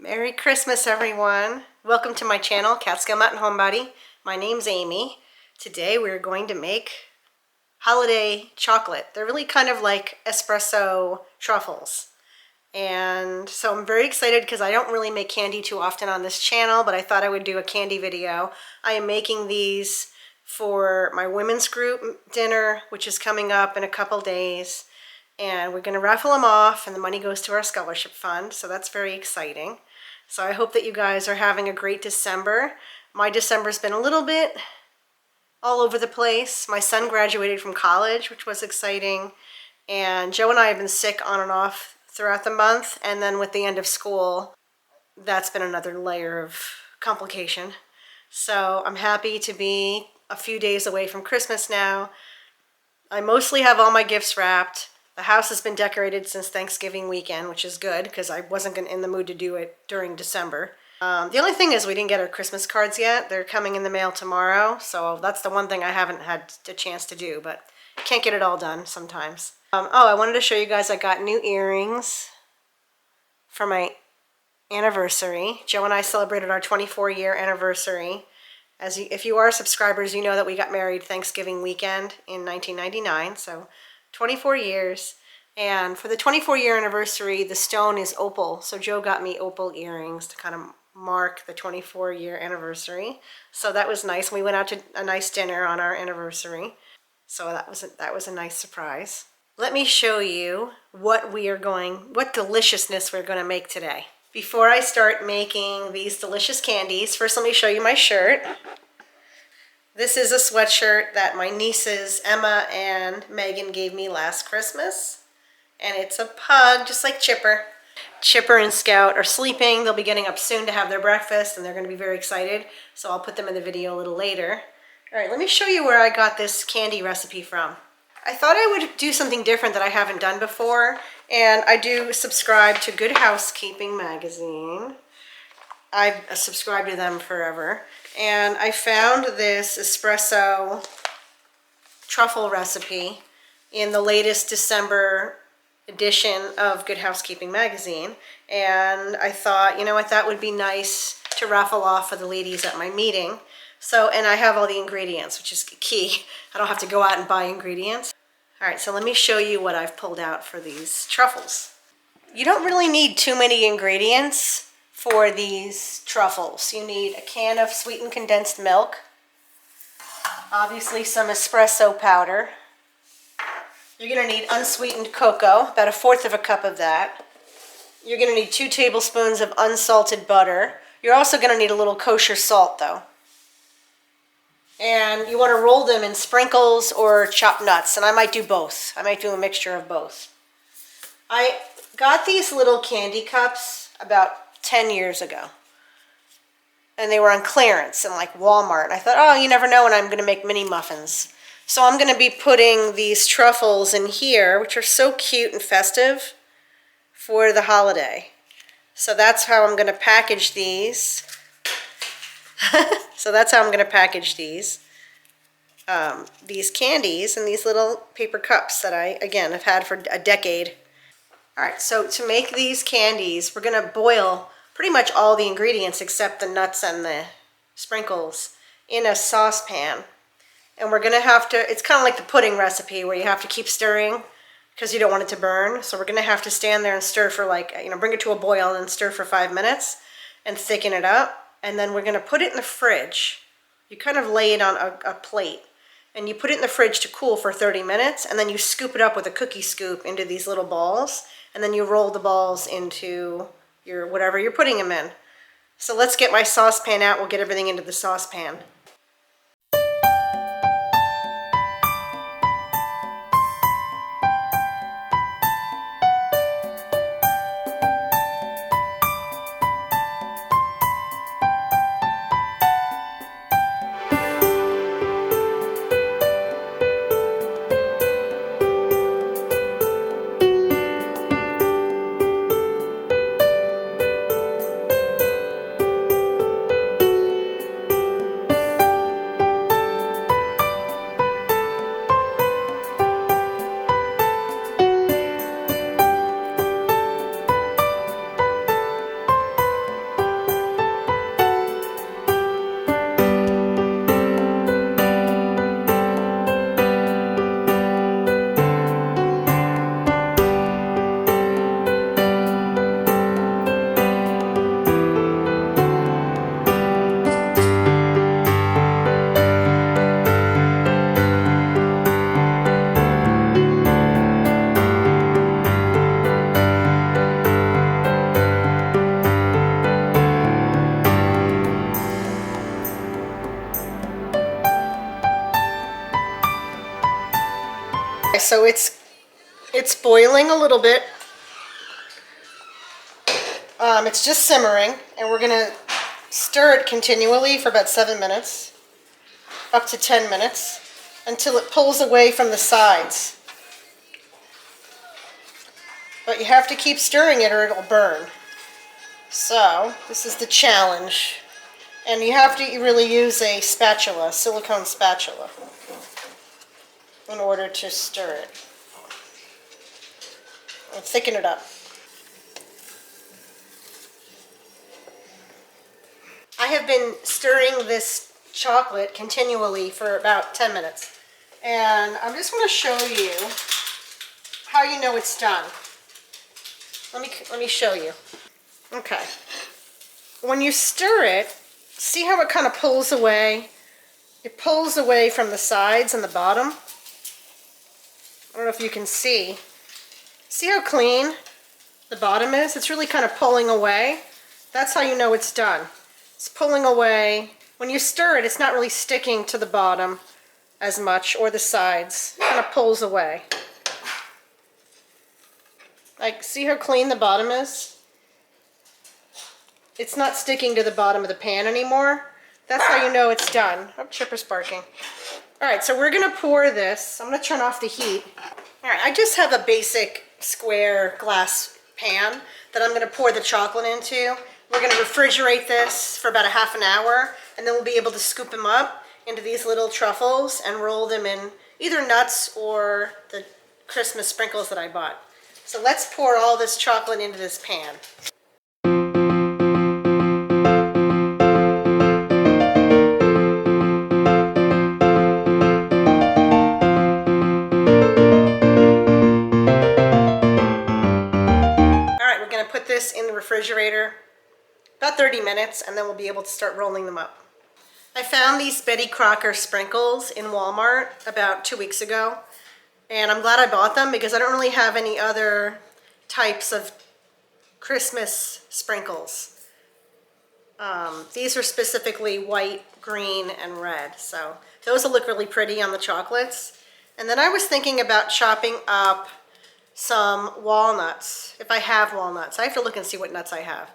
Merry Christmas, everyone. Welcome to my channel, Catskill Mountain Homebody. My name's Amy. Today we're going to make holiday chocolate. They're really kind of like espresso truffles. And so I'm very excited because I don't really make candy too often on this channel, but I thought I would do a candy video. I am making these for my women's group dinner, which is coming up in a couple days. And we're going to raffle them off, and the money goes to our scholarship fund, so that's very exciting. So I hope that you guys are having a great December. My December's been a little bit all over the place. My son graduated from college, which was exciting, and Joe and I have been sick on and off throughout the month, and then with the end of school, that's been another layer of complication. So I'm happy to be a few days away from Christmas now. I mostly have all my gifts wrapped. The house has been decorated since Thanksgiving weekend, which is good because I wasn't in the mood to do it during December. The only thing is we didn't get our Christmas cards yet. They're coming in the mail tomorrow, so that's the one thing I haven't had a chance to do, but can't get it all done sometimes. I wanted to show you guys I got new earrings for my anniversary. Joe and I celebrated our 24-year anniversary. If you are subscribers, you know that we got married Thanksgiving weekend in 1999, so 24 years. And for the 24-year anniversary, the stone is opal. So Joe got me opal earrings to kind of mark the 24-year anniversary. So that was nice. We went out to a nice dinner on our anniversary. So that was a nice surprise. Let me show you what deliciousness we're going to make today. Before I start making these delicious candies, first let me show you my shirt. This is a sweatshirt that my nieces Emma and Megan gave me last Christmas. And it's a pug, just like Chipper. Chipper and Scout are sleeping. They'll be getting up soon to have their breakfast, and they're going to be very excited. So I'll put them in the video a little later. All right, let me show you where I got this candy recipe from. I thought I would do something different that I haven't done before. And I do subscribe to Good Housekeeping Magazine. I've subscribed to them forever. And I found this Espresso Truffle Recipe in the latest December edition of Good Housekeeping Magazine. And I thought, you know what, that would be nice to raffle off for the ladies at my meeting. So, and I have all the ingredients, which is key. I don't have to go out and buy ingredients. All right, so let me show you what I've pulled out for these truffles. You don't really need too many ingredients for these truffles. You need a can of sweetened condensed milk, obviously some espresso powder. You're going to need unsweetened cocoa, about 1/4 cup of that. You're going to need 2 tablespoons of unsalted butter. You're also going to need a little kosher salt though. And you want to roll them in sprinkles or chopped nuts, and I might do both. I might do a mixture of both. I got these little candy cups about 10 years ago, and they were on clearance in like Walmart. And I thought, oh, you never know when I'm going to make mini muffins. So I'm going to be putting these truffles in here, which are so cute and festive for the holiday. So that's how I'm going to package these. These candies in these little paper cups that I, again, have had for a decade. All right, so to make these candies, we're going to boil pretty much all the ingredients except the nuts and the sprinkles in a saucepan. And we're going to have to, it's kind of like the pudding recipe where you have to keep stirring because you don't want it to burn. So we're going to have to stand there and stir for bring it to a boil and stir for 5 minutes and thicken it up. And then we're going to put it in the fridge. You kind of lay it on a plate. And you put it in the fridge to cool for 30 minutes, and then you scoop it up with a cookie scoop into these little balls, and then you roll the balls into your whatever you're putting them in. So let's get my saucepan out. We'll get everything into the saucepan. So it's boiling a little bit. It's just simmering, and we're gonna stir it continually for about 7 minutes, up to 10 minutes, until it pulls away from the sides. But you have to keep stirring it or it'll burn. So this is the challenge. And you have to really use a spatula, silicone spatula, in order to stir it and thicken it up. I have been stirring this chocolate continually for about 10 minutes. And I'm just going to show you how you know it's done. Let me show you. Okay. When you stir it, see how it kind of pulls away? It pulls away from the sides and the bottom. I don't know if you can see. See how clean the bottom is? It's really kind of pulling away. That's how you know it's done. It's pulling away. When you stir it, it's not really sticking to the bottom as much, or the sides. It kind of pulls away. Like, see how clean the bottom is? It's not sticking to the bottom of the pan anymore. That's how you know it's done. Oh, Chipper's barking. All right, so we're gonna pour this. I'm gonna turn off the heat. All right, I just have a basic square glass pan that I'm gonna pour the chocolate into. We're gonna refrigerate this for about a half an hour, and then we'll be able to scoop them up into these little truffles and roll them in either nuts or the Christmas sprinkles that I bought. So let's pour all this chocolate into this pan. Put this in the refrigerator about 30 minutes, and then we'll be able to start rolling them up. I found these Betty Crocker sprinkles in Walmart about 2 weeks ago, and I'm glad I bought them because I don't really have any other types of Christmas sprinkles. These are specifically white, green, and red, so those will look really pretty on the chocolates. And then I was thinking about chopping up some walnuts, if I have walnuts. I have to look and see what nuts I have.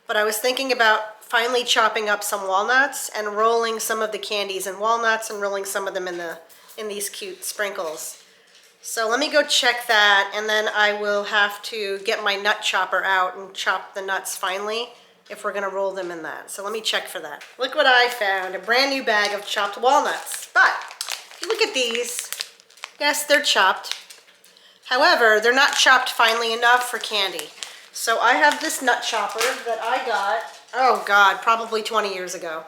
But I was thinking about finally chopping up some walnuts and rolling some of the candies in walnuts and rolling some of them in these cute sprinkles. So let me go check that, and then I will have to get my nut chopper out and chop the nuts finally if we're gonna roll them in that. So let me check for that. Look what I found, a brand new bag of chopped walnuts. But if you look at these, yes, they're chopped. However, they're not chopped finely enough for candy. So I have this nut chopper that I got, oh God, probably 20 years ago.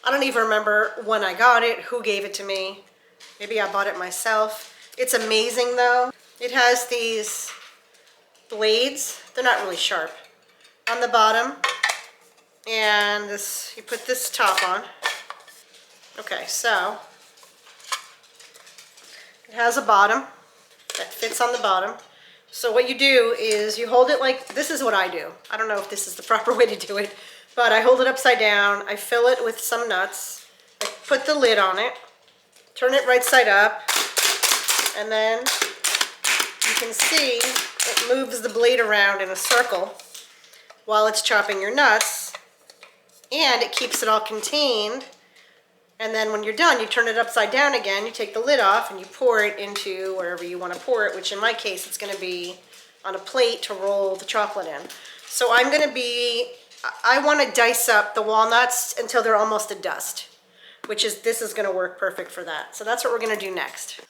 I don't even remember when I got it, who gave it to me. Maybe I bought it myself. It's amazing though. It has these blades, they're not really sharp, on the bottom. And this, you put this top on. Okay, so it has a bottom that fits on the bottom. So what you do is you hold it like, this is what I do. I don't know if this is the proper way to do it, but I hold it upside down, I fill it with some nuts, I put the lid on it, turn it right side up, and then you can see it moves the blade around in a circle while it's chopping your nuts, and it keeps it all contained. And then when you're done, you turn it upside down again, you take the lid off, and you pour it into wherever you want to pour it, which in my case, it's going to be on a plate to roll the chocolate in. So I want to dice up the walnuts until they're almost a dust, this is going to work perfect for that. So that's what we're going to do next.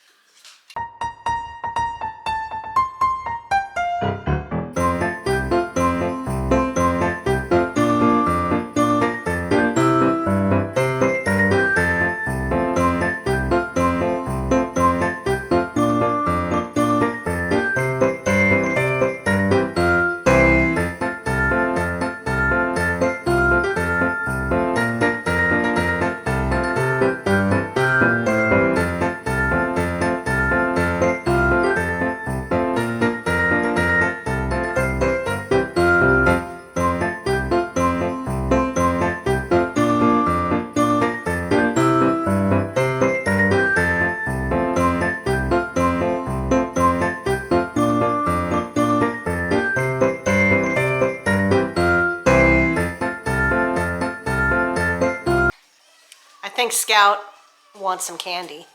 think Scout wants some candy.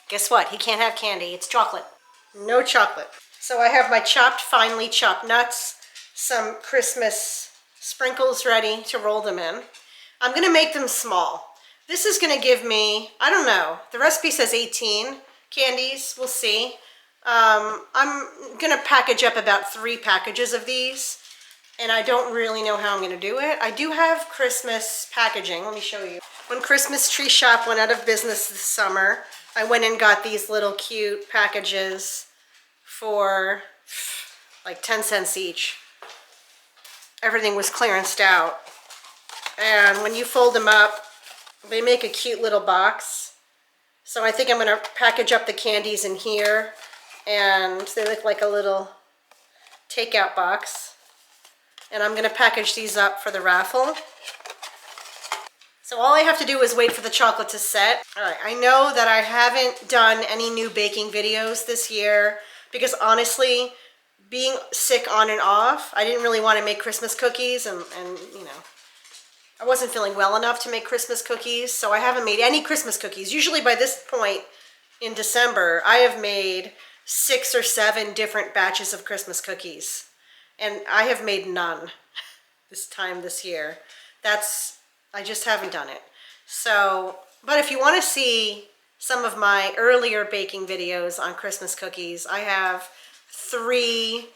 Guess what? He can't have candy. It's chocolate. No chocolate. So I have my finely chopped nuts, some Christmas sprinkles ready to roll them in. I'm gonna make them small. This is gonna give me, I don't know, the recipe says 18 candies, we'll see. I'm gonna package up about 3 packages of these, and I don't really know how I'm gonna do it. I do have Christmas packaging, let me show you. When Christmas Tree Shop went out of business this summer, I went and got these little cute packages for like 10 cents each. Everything was clearanced out. And when you fold them up, they make a cute little box. So I think I'm gonna package up the candies in here, and they look like a little takeout box. And I'm gonna package these up for the raffle. So all I have to do is wait for the chocolate to set. All right, I know that I haven't done any new baking videos this year because honestly, being sick on and off, I didn't really want to make Christmas cookies, and you know, I wasn't feeling well enough to make Christmas cookies, so I haven't made any Christmas cookies. Usually by this point in December, I have made 6 or 7 different batches of Christmas cookies, and I have made none this year. I just haven't done it. So, but if you want to see some of my earlier baking videos on Christmas cookies, I have 3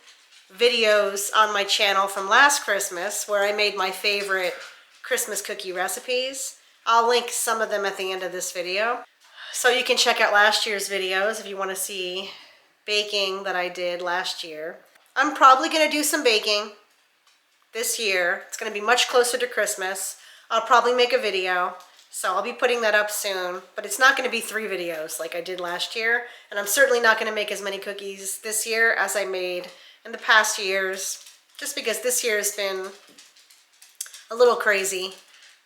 videos on my channel from last Christmas where I made my favorite Christmas cookie recipes. I'll link some of them at the end of this video. So you can check out last year's videos if you want to see baking that I did last year. I'm probably going to do some baking this year. It's going to be much closer to Christmas. I'll probably make a video, so I'll be putting that up soon, but it's not going to be 3 videos like I did last year, and I'm certainly not going to make as many cookies this year as I made in the past years, just because this year has been a little crazy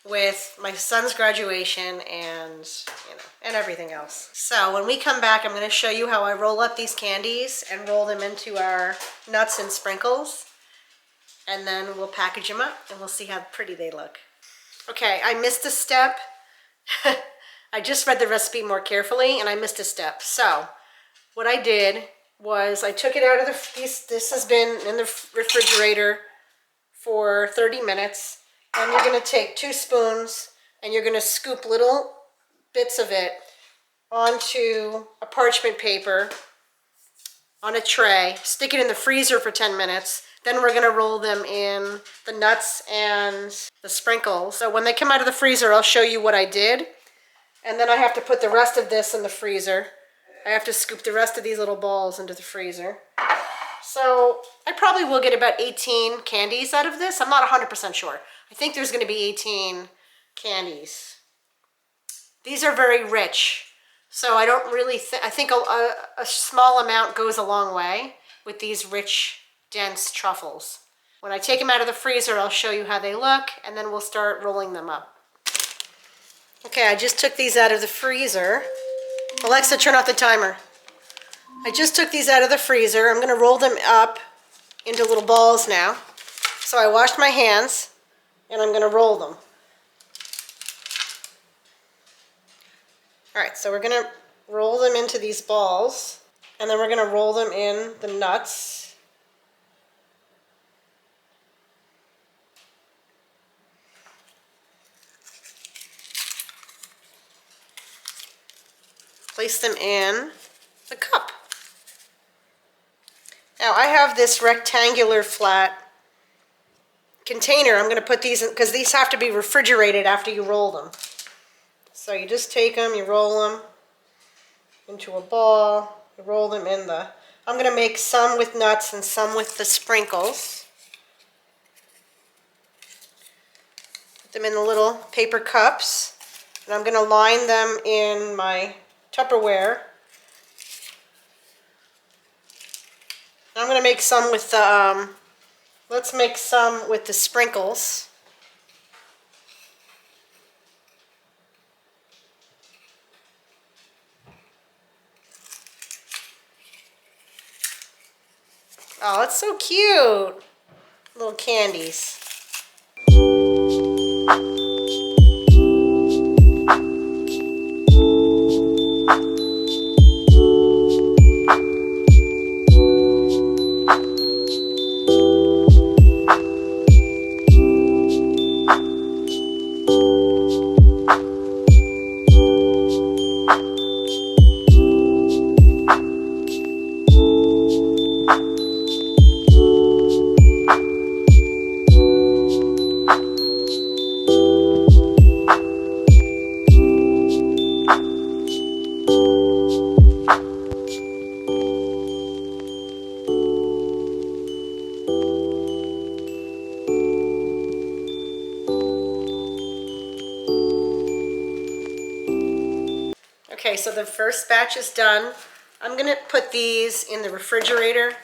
with my son's graduation and, you know, and everything else. So when we come back, I'm going to show you how I roll up these candies and roll them into our nuts and sprinkles, and then we'll package them up and we'll see how pretty they look. Okay, I missed a step. I just read the recipe more carefully and I missed a step. So what I did was I took it out of this has been in the refrigerator for 30 minutes. And you're going to take 2 spoons and you're going to scoop little bits of it onto a parchment paper on a tray, stick it in the freezer for 10 minutes. Then we're going to roll them in the nuts and the sprinkles. So when they come out of the freezer, I'll show you what I did. And then I have to put the rest of this in the freezer. I have to scoop the rest of these little balls into the freezer. So I probably will get about 18 candies out of this. I'm not 100% sure. I think there's going to be 18 candies. These are very rich. So I don't really I think a small amount goes a long way with these rich, dense truffles. When I take them out of the freezer, I'll show you how they look, and then we'll start rolling them up. Okay, I just took these out of the freezer. Alexa, turn off the timer. I just took these out of the freezer. I'm going to roll them up into little balls now. So I washed my hands, and I'm going to roll them. All right, so we're going to roll them into these balls, and then we're going to roll them in the nuts. Place them in the cup. Now I have this rectangular flat container. I'm going to put these in because these have to be refrigerated after you roll them. So you just take them, you roll them into a ball, you roll them in the... I'm going to make some with nuts and some with the sprinkles. Put them in the little paper cups, and I'm going to line them in my Tupperware. I'm going to make some with the, let's make some with the sprinkles. Oh, it's so cute. Little candies. Okay, so the first batch is done. I'm gonna put these in the refrigerator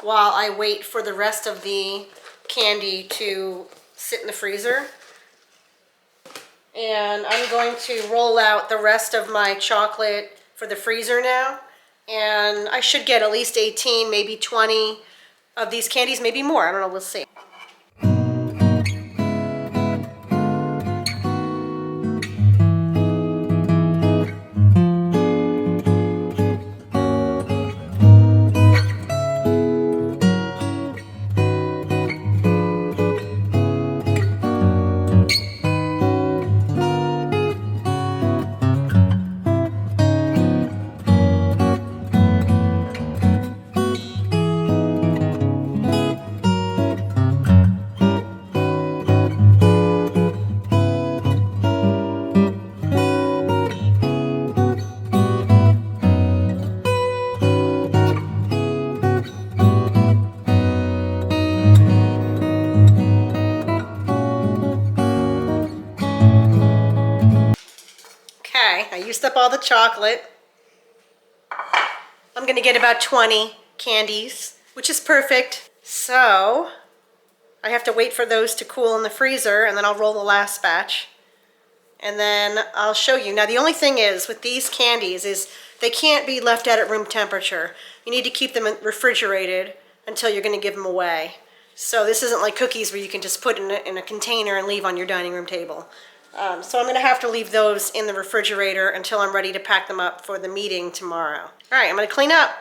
while I wait for the rest of the candy to sit in the freezer. And I'm going to roll out the rest of my chocolate for the freezer now. And I should get at least 18, maybe 20 of these candies, maybe more. I don't know, we'll see. Okay, I used up all the chocolate. I'm gonna get about 20 candies, which is perfect. So I have to wait for those to cool in the freezer, and then I'll roll the last batch. And then I'll show you. Now the only thing is with these candies is they can't be left out at room temperature. You need to keep them refrigerated until you're gonna give them away. So this isn't like cookies where you can just put in a container and leave on your dining room table. So I'm gonna have to leave those in the refrigerator until I'm ready to pack them up for the meeting tomorrow. All right, I'm gonna clean up.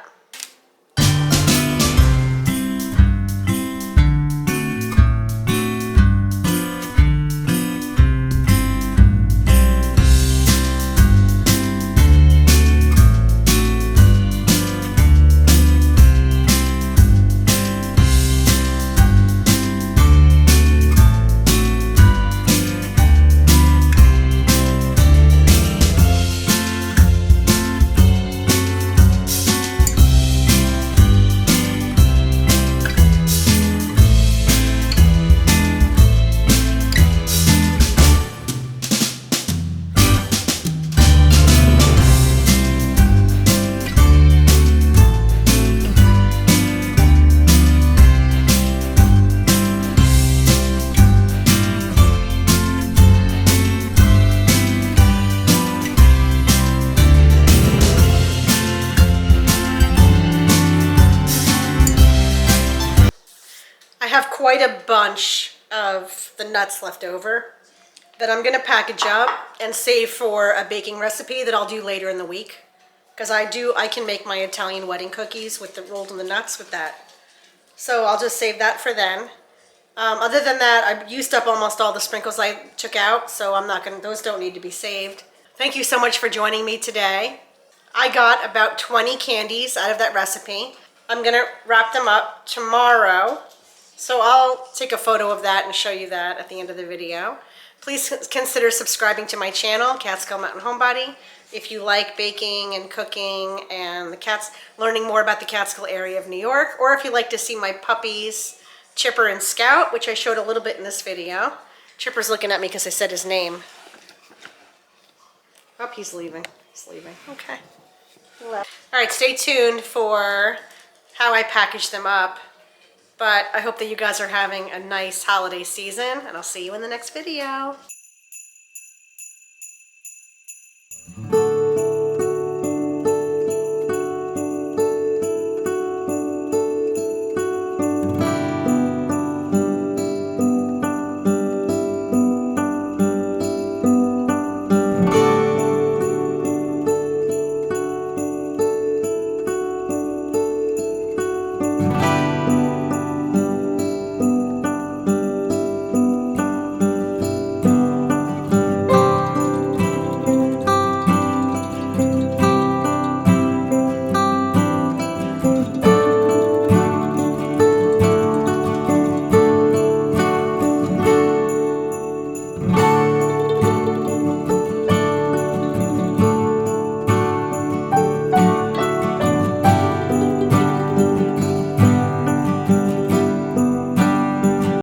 I have quite a bunch of the nuts left over that I'm gonna package up and save for a baking recipe that I'll do later in the week. Because I can make my Italian wedding cookies with the rolled in the nuts with that. So I'll just save that for then. Other than that, I've used up almost all the sprinkles I took out, so those don't need to be saved. Thank you so much for joining me today. I got about 20 candies out of that recipe. I'm gonna wrap them up tomorrow. So I'll take a photo of that and show you that at the end of the video. Please consider subscribing to my channel, Catskill Mountain Homebody, if you like baking and cooking and learning more about the Catskill area of New York, or if you'd like to see my puppies, Chipper and Scout, which I showed a little bit in this video. Chipper's looking at me because I said his name. Oh, he's leaving. He's leaving. Okay. All right, stay tuned for how I package them up. But I hope that you guys are having a nice holiday season, and I'll see you in the next video.